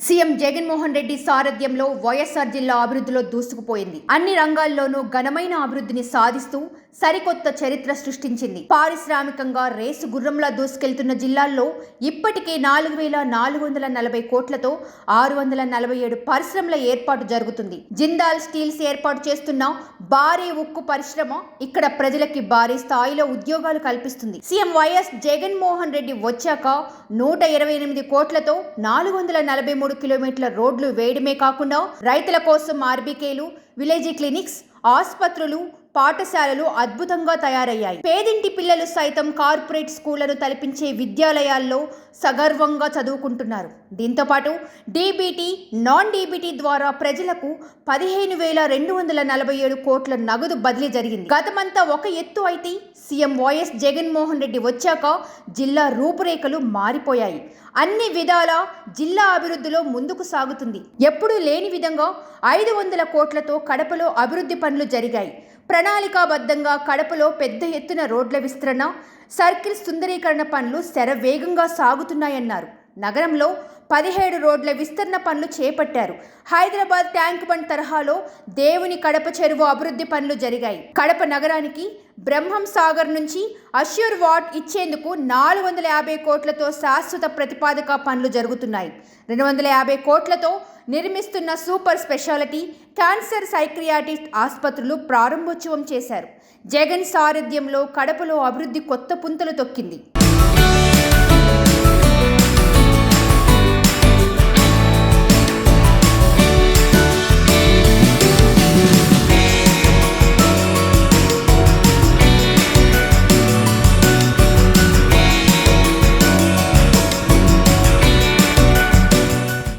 CM Jaganmohan Reddy సారథ్యంలో వైఎస్ఆర్ జిల్లా అభివృద్ధిలో దూసుకుపోయింది. అన్ని రంగాల్లోనూ ఘనమైన అభివృద్ధిని సాధిస్తూ సరికొత్త చరిత్ర సృష్టించింది. పారిశ్రామికంగా రేసు గుర్రంలా దూసుకెళ్తున్న జిల్లాల్లో ఇప్పటికే 4,440 కోట్లతో 647 పరిశ్రమల ఏర్పాటు జరుగుతుంది. జిందాల్ స్టీల్స్ ఏర్పాటు చేస్తున్న భారీ ఉక్కు పరిశ్రమ ఇక్కడ ప్రజలకి భారీ స్థాయిలో ఉద్యోగాలు కల్పిస్తుంది. సీఎం వైఎస్ జగన్మోహన్ రెడ్డి వచ్చాక 128 కోట్లతో 443 కిలోమీటర్ల రోడ్లు వేయడమే కాకుండా రైతుల కోసం ఆర్బీకేలు, విలేజ్ క్లినిక్స్, ఆసుపత్రులు, పాఠశాలలు అద్భుతంగా తయారయ్యాయి. పేదింటి పిల్లలు సైతం కార్పొరేట్ స్కూళ్లను తలపించే విద్యాలయాల్లో సగర్వంగా చదువుకుంటున్నారు. దీంతోపాటు డీబీటీ, నాన్ డీబీటీ ద్వారా ప్రజలకు 15,247 కోట్ల నగదు బదిలీ జరిగింది. గతమంతా ఒక ఎత్తు అయితే సీఎం వైఎస్ జగన్మోహన్ రెడ్డి వచ్చాక జిల్లా రూపురేఖలు మారిపోయాయి. అన్ని విధాల జిల్లా అభివృద్ధిలో ముందుకు సాగుతుంది. ఎప్పుడూ లేని విధంగా 500 కోట్లతో కడపలో అభివృద్ధి పనులు జరిగాయి. ప్రణాళికాబద్ధంగా కడపలో పెద్ద ఎత్తున రోడ్ల విస్తరణ, సర్కిల్ సుందరీకరణ పనులు శరవేగంగా సాగుతున్నాయన్నారు. నగరంలో 17 రోడ్ల విస్తరణ పనులు చేపట్టారు. హైదరాబాద్ ట్యాంక్ బండ్ తరహాలో దేవుని కడప చెరువు అభివృద్ధి పనులు జరిగాయి. కడప నగరానికి బ్రహ్మం సాగర్ నుంచి అష్యూర్ వాట్ ఇచ్చేందుకు 450 కోట్లతో శాశ్వత ప్రతిపాదక పనులు జరుగుతున్నాయి. 250 కోట్లతో నిర్మిస్తున్న సూపర్ స్పెషాలిటీ క్యాన్సర్ సైక్రియాటిస్ట్ ఆసుపత్రులు ప్రారంభోత్సవం చేశారు. జగన్ సారథ్యంలో కడపలో అభివృద్ధి కొత్త పుంతలు తొక్కింది.